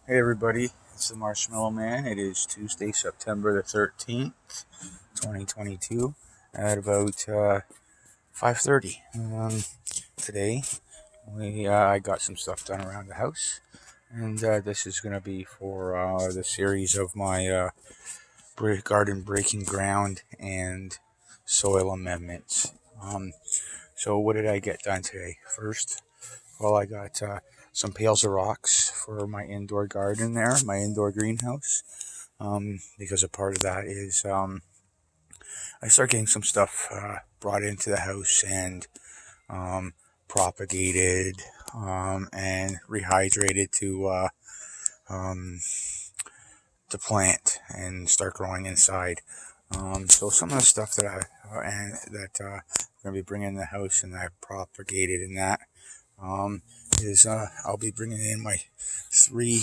Hey everybody, it's the Marshmallow Man. It is Tuesday, September the 13th, 2022 at about 5:30. Today, I got some stuff done around the house, and this is going to be for the series of my garden breaking ground and soil amendments. So what did I get done today? First, well, I got some pails of rocks for my indoor garden there, my indoor greenhouse. Because a part of that is I start getting some stuff brought into the house and um, propagated and rehydrated um, to plant and start growing inside. So some of the stuff that I'm gonna be bringing in the house and I propagated in that is I'll be bringing in my 3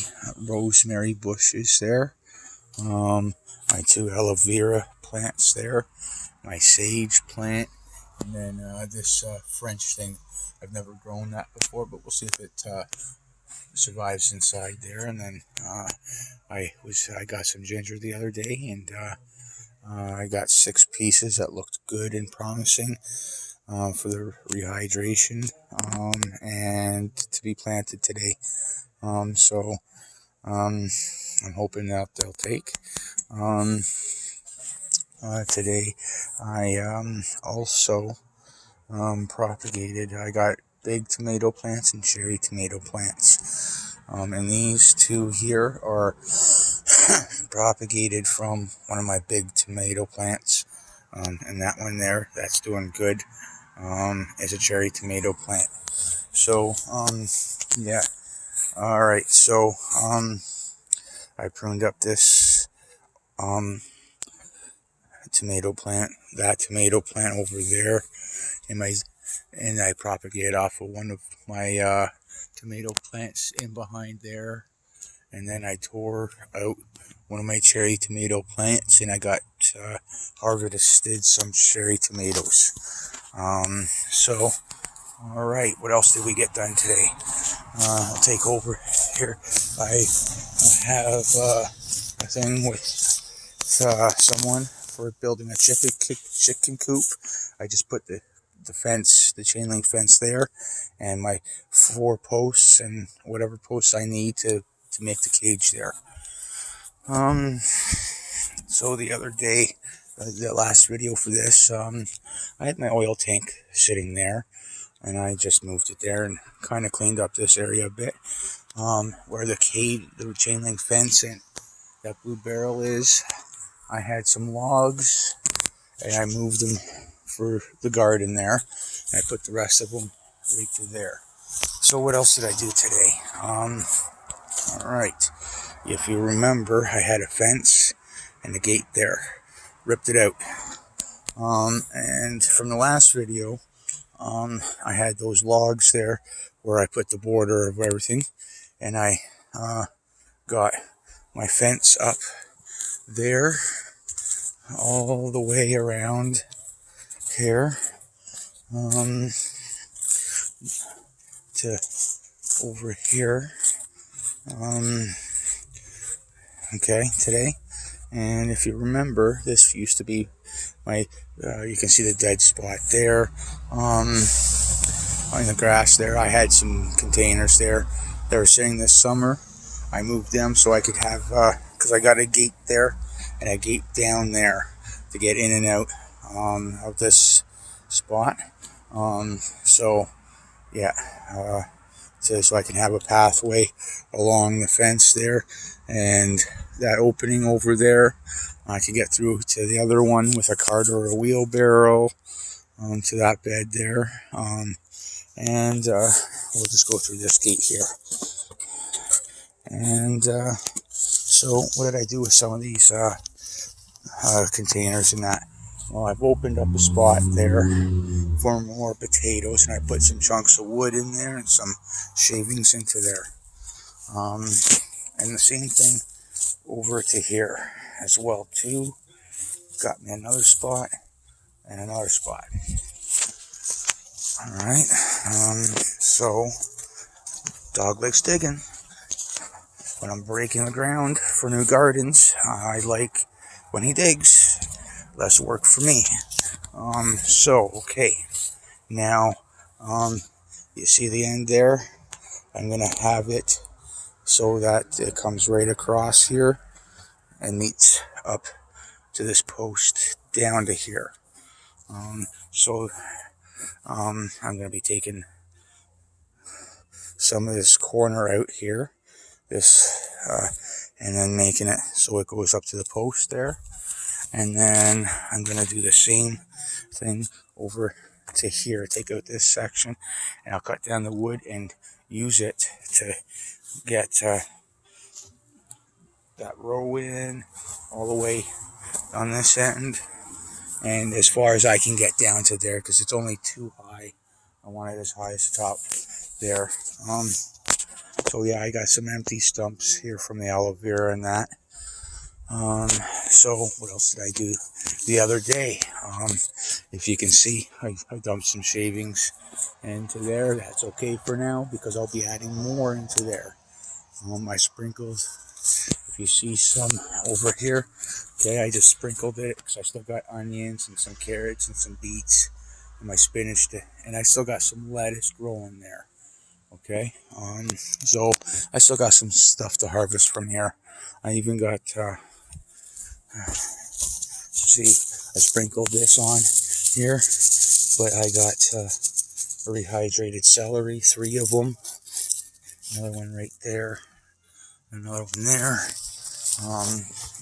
rosemary bushes there. My 2 aloe vera plants there, my sage plant, and then this French thing. I've never grown that before, but we'll see if it survives inside there. And then I got some ginger the other day, and I got 6 pieces that looked good and promising for the rehydration and to be planted today. So I'm hoping that they'll take. Today, I also propagated. I got big tomato plants and cherry tomato plants, and these 2 here are propagated from one of my big tomato plants, and that one there, that's doing good, is a cherry tomato plant. So, yeah. All right. So, I pruned up this that tomato plant over there, and I propagated off of one of my tomato plants in behind there, and then I tore out one of my cherry tomato plants, and I got harvested some cherry tomatoes. So, all right, what else did we get done today? I'll take over here. I have a thing with someone for building a chicken coop. I just put the fence, the chain link fence there, and my 4 posts and whatever posts I need to make the cage there. So the other day, the last video for this, I had my oil tank sitting there, and I just moved it there and kind of cleaned up this area a bit, where the chain link fence and that blue barrel is. I had some logs, and I moved them for the garden there, and I put the rest of them right through there. So what else did I do today? All right. If you remember, I had a fence and a gate there. Ripped it out. And from the last video, I had those logs there where I put the border of everything, and I got my fence up there all the way around here to over here. Okay, today. And if you remember, this used to be my, you can see the dead spot there, on the grass there. I had some containers there that were sitting this summer. I moved them so I could have, because I got a gate there and a gate down there to get in and out of this spot. So, yeah, so I can have a pathway along the fence there, and that opening over there, I can get through to the other one with a cart or a wheelbarrow to that bed there. And we'll just go through this gate here. And so what did I do with some of these containers and that? Well, I've opened up a spot there for more potatoes, and I put some chunks of wood in there and some shavings into there. And the same thing over to here as well too. Got me another spot and another spot. All right. So dog likes digging. when I'm breaking the ground for new gardens, I like when he digs. Less work for me. Okay. Now, you see the end there? I'm going to have it so that it comes right across here and meets up to this post down to here. I'm going to be taking some of this corner out here, and then making it so it goes up to the post there. And then I'm going to do the same thing over to here. Take out this section, and I'll cut down the wood and use it to get that row in all the way on this end, and as far as I can get down to there, because it's only too high. I want it as high as the top there. So yeah, I got some empty stumps here from the aloe vera and that. So what else did I do the other day? If you can see, I dumped some shavings into there. That's okay for now because I'll be adding more into there. I sprinkled, if you see some over here, okay, I just sprinkled it because I still got onions and some carrots and some beets and my spinach, and I still got some lettuce growing there. Okay, so I still got some stuff to harvest from here. I even got, see, I sprinkled this on here, but I got rehydrated celery, 3 of them. Another one right there, another one there.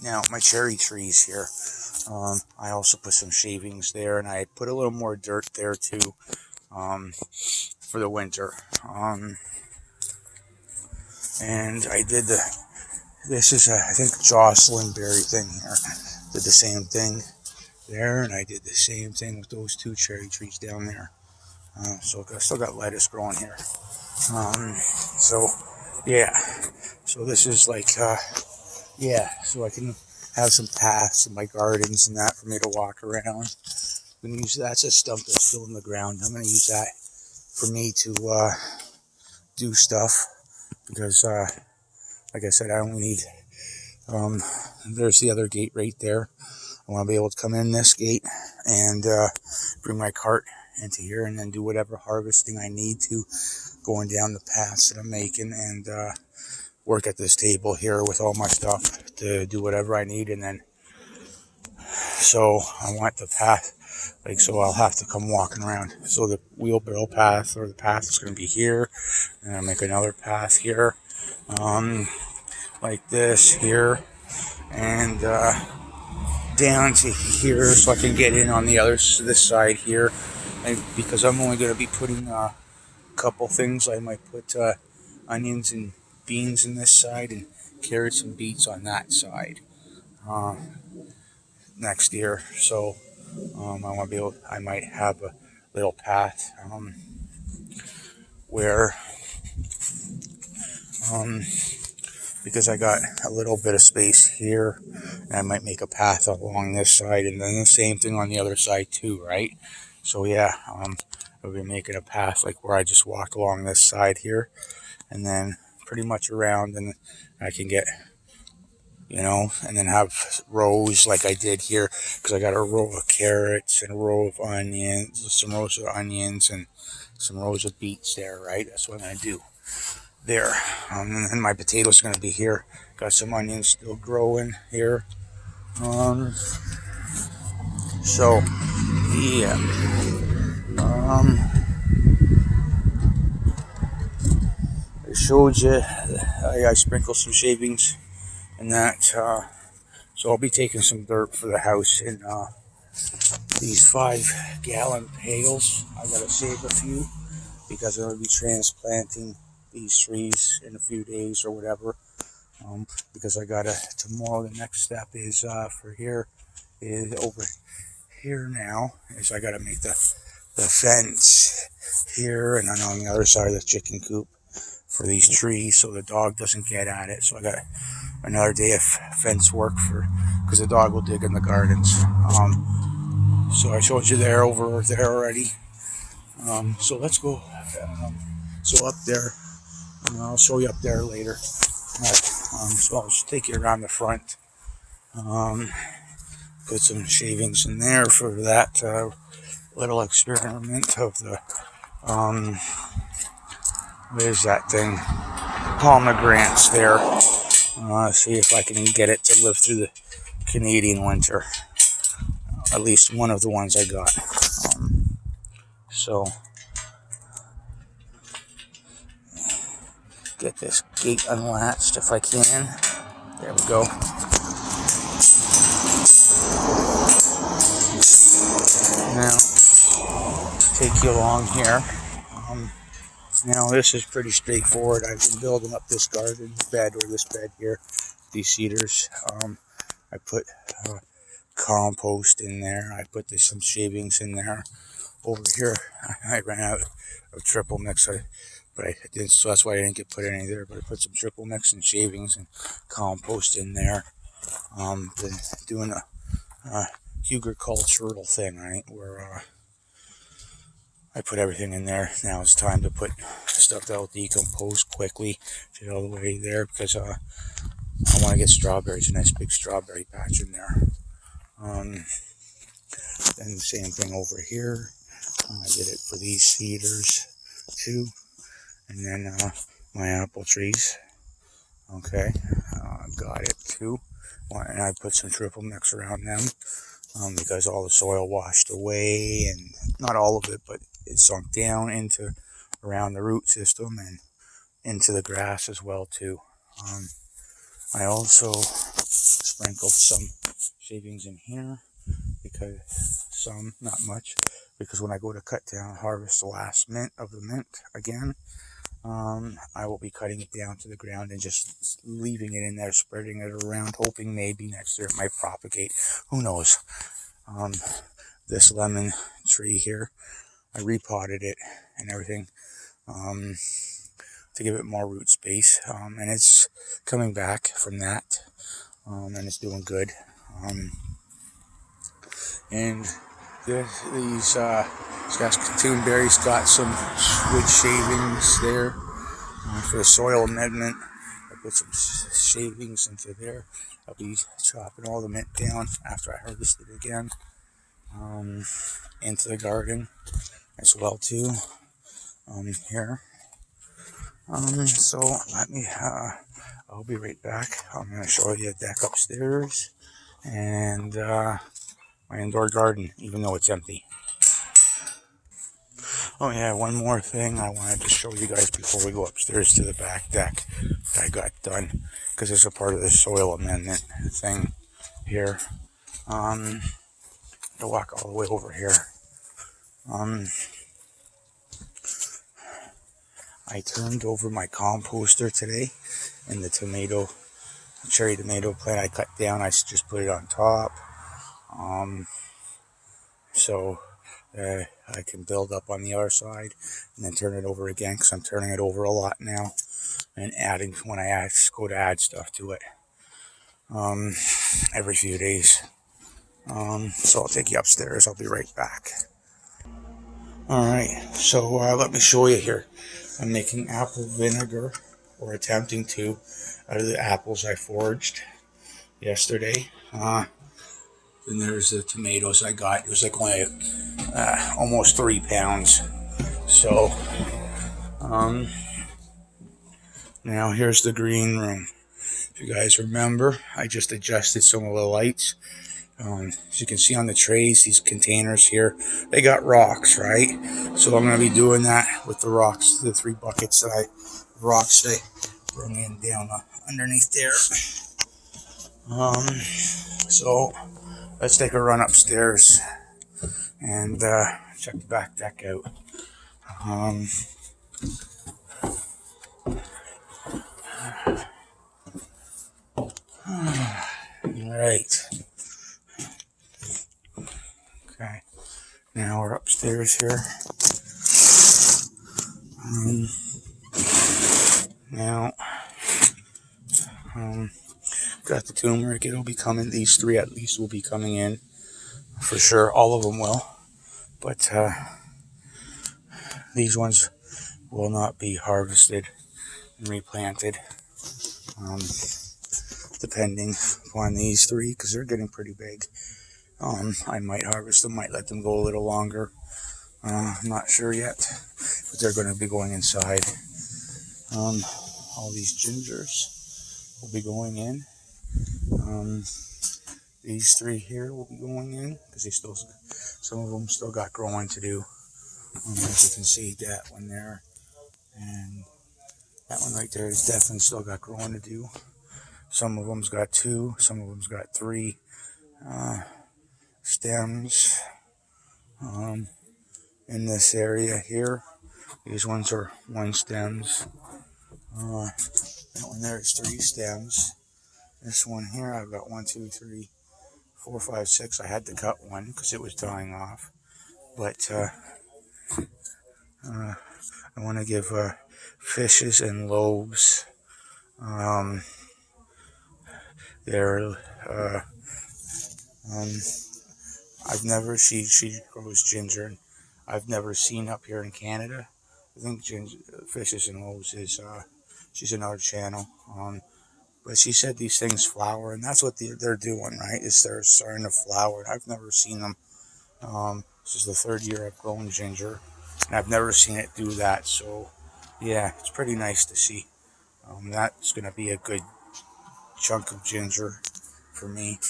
Now my cherry trees here, I also put some shavings there, and I put a little more dirt there too, for the winter. And I did this is I think Jocelyn berry thing here. Did the same thing there, and I did the same thing with those 2 cherry trees down there. So I still got lettuce growing here. So yeah, so this is like, yeah, so I can have some paths in my gardens and that for me to walk around. I'm going to use that's a stump that's still in the ground. I'm going to use that for me to do stuff because, like I said, I only need, there's the other gate right there. I want to be able to come in this gate and bring my cart into here and then do whatever harvesting I need to, going down the paths that I'm making, and work at this table here with all my stuff to do whatever I need. And then, so I want the path, like, so I'll have to come walking around. So the wheelbarrow path, or the path, is going to be here, and I'll make another path here, like this here, and down to here, so I can get in on the other, this side here. And because I'm only going to be putting a couple things, I might put onions and beans in this side and carrots and beets on that side next year. So I want to be able, I might have a little path where because I got a little bit of space here, and I might make a path along this side, and then the same thing on the other side too, right? So yeah, I'll be making a path like where I just walk along this side here, and then pretty much around, and I can get, you know, and then have rows like I did here, because I got a row of carrots and a row of onions, some rows of onions and some rows of beets there, right? That's what I'm going to do there. And then my potatoes are going to be here. Got some onions still growing here. So yeah, I showed you I sprinkled some shavings and that, so I'll be taking some dirt for the house in these 5-gallon pails. I gotta save a few because I'm gonna be transplanting these trees in a few days or whatever, because I gotta, tomorrow the next step is for here is over here now, is I gotta make the fence here, and then on the other side of the chicken coop for these trees so the dog doesn't get at it. So I got another day of fence work for, because the dog will dig in the gardens. So I showed you there, over there already. So let's go, so up there, and I'll show you up there later. All right. So I'll just take you around the front. Put some shavings in there for that little experiment of the what is that thing? Pomegranates there. See if I can get it to live through the Canadian winter. At least one of the ones I got. So get this gate unlatched if I can. There we go. Now, take you along here. Now this is pretty straightforward. I've been building up this garden bed, or this bed here, these cedars. I put compost in there. I put some shavings in there. Over here, I ran out of triple mix, but I didn't, so that's why I didn't put any there. But I put some triple mix and shavings and compost in there. Been doing a agricultural thing, right, where I put everything in there. Now it's time to put stuff that will decompose quickly. Get all the way there because I want to get strawberries, a nice big strawberry patch in there. Then the same thing over here. I did it for these cedars too, and then my apple trees. Okay, got it too. And I put some triple mix around them because all the soil washed away, and not all of it, but it sunk down into around the root system and into the grass as well too. I also sprinkled some shavings in here because some, not much, because when I go to cut down, harvest the last mint of the mint again, I will be cutting it down to the ground and just leaving it in there, spreading it around, hoping maybe next year it might propagate. Who knows? This lemon tree here, I repotted it and everything to give it more root space, and it's coming back from that, and it's doing good. And these Saskatoon berries got some wood shavings there for the soil amendment. I put some shavings into there. I'll be chopping all the mint down after I harvest it again into the garden as well too. Here. So let me. I'll be right back. I'm going to show you the deck upstairs and my indoor garden, even though it's empty. Oh yeah, one more thing I wanted to show you guys before we go upstairs to the back deck that I got done, because it's a part of the soil amendment thing here. I'll walk all the way over here. I turned over my composter today, and the cherry tomato plant I cut down, I just put it on top. So I can build up on the other side and then turn it over again, because I'm turning it over a lot now and adding when I go to add stuff to it every few days. So I'll take you upstairs. I'll be right back. Alright, so let me show you here. I'm making apple vinegar, or attempting to, out of the apples I foraged yesterday. Then there's the tomatoes I got. It was like only almost 3 pounds. So now here's the green room. If you guys remember, I just adjusted some of the lights. As you can see on the trays, these containers here, they got rocks, right? So I'm going to be doing that with the rocks, the 3 buckets that I bring in down underneath there. So let's take a run upstairs and check the back deck out. Alright. Okay. Now we're upstairs here. Now, got the turmeric. It'll be coming. These 3 at least will be coming in for sure. All of them will, but these ones will not be harvested and replanted. depending upon these three, because they're getting pretty big. I might harvest them, might let them go a little longer. I'm not sure yet, but they're going to be going inside. All these gingers will be going in. These three here will be going in because some of them still got growing to do. As you can see, that one there and that one right there is definitely still got growing to do. Some of them's got 2, some of them's got 3 stems. In this area here, these ones are 1 stems. That one there is 3 stems. This one here, I've got 1, 2, 3, 4, 5, 6. I had to cut one because it was dying off. But I want to give Fishes and Loaves their I've never she grows ginger. I've never seen up here in Canada. I think Fishes and Loaves is she's another channel. But she said these things flower, and that's what they're doing, right? Is they're starting to flower. I've never seen them. This is the 3rd year I've grown ginger, and I've never seen it do that. So, yeah, it's pretty nice to see. That's going to be a good chunk of ginger for me.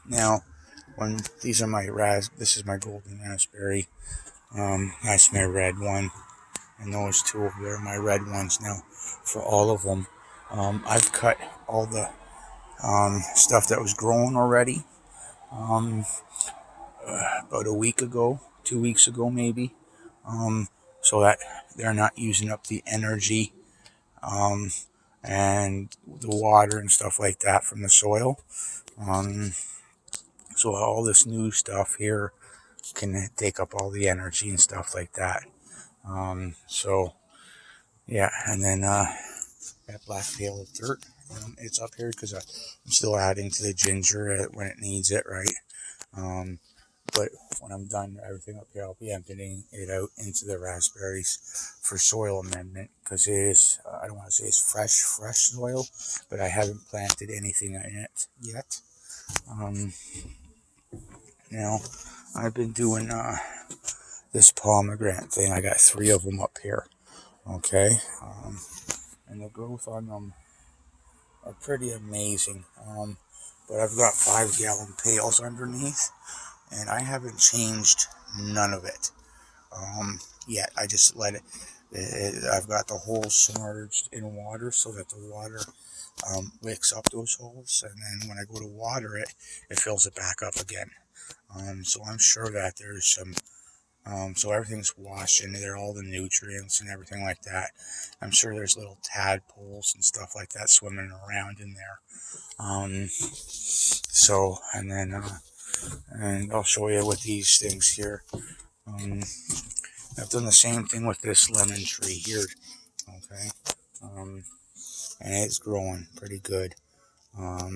Now, these are my this is my golden raspberry. That's my red one, and those 2 over there are my red ones. Now, for all of them, I've cut all the stuff that was growing already about a week ago, 2 weeks ago maybe, so that they're not using up the energy and the water and stuff like that from the soil. So all this new stuff here can take up all the energy and stuff like that. So yeah, and then that black pail of dirt, it's up here because I'm still adding to the ginger when it needs it, right? But when I'm done everything up here, I'll be emptying it out into the raspberries for soil amendment, because it is, I don't want to say it's fresh soil, but I haven't planted anything in it yet. Now, I've been doing this pomegranate thing. I got 3 of them up here, okay? And the growth on them are pretty amazing. But I've got 5-gallon pails underneath, and I haven't changed none of it yet. I just let it, I've got the holes submerged in water so that the water wicks up those holes, and then when I go to water it, it fills it back up again. So I'm sure that there's some, so everything's washed into there, all the nutrients and everything like that. I'm sure there's little tadpoles and stuff like that swimming around in there. So, and then, and I'll show you with these things here. I've done the same thing with this lemon tree here, okay? And it's growing pretty good. All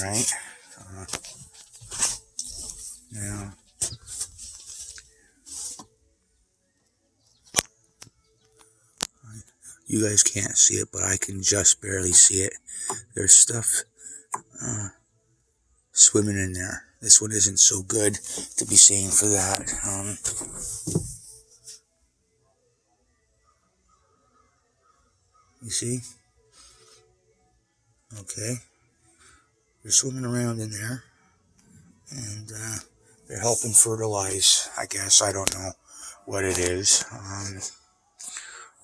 right. Now, you guys can't see it, but I can just barely see it. There's stuff swimming in there. This one isn't so good to be seeing for that. You see? Okay. They're swimming around in there, and they're helping fertilize, I guess. I don't know what it is.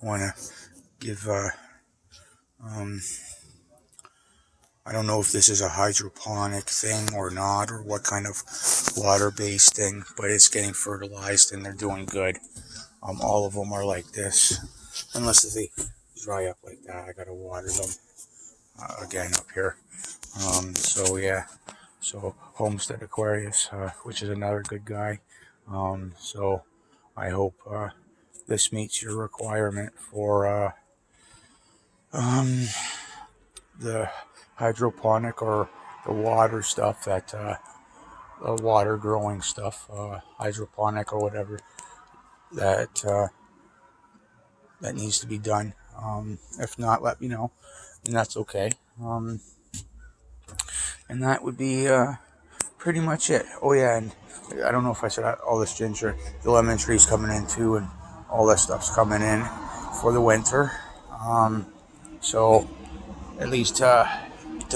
Want to give I don't know if this is a hydroponic thing or not, or what kind of water-based thing, but it's getting fertilized and they're doing good. All of them are like this, unless they dry up like that. I gotta water them again up here. So yeah, so Homestead Aquarius, which is another good guy. So I hope this meets your requirement for the hydroponic or the water stuff, that water growing stuff, hydroponic or whatever that that needs to be done. If not, let me know, and that's okay. Um, and that would be pretty much it. Oh yeah, and I don't know if I said all this ginger. The lemon tree's coming in too, and all that stuff's coming in for the winter. So at least to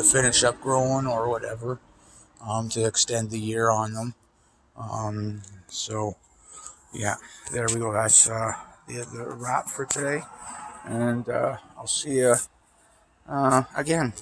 finish up growing or whatever, to extend the year on them. So yeah, there we go. That's the wrap for today, and I'll see you again.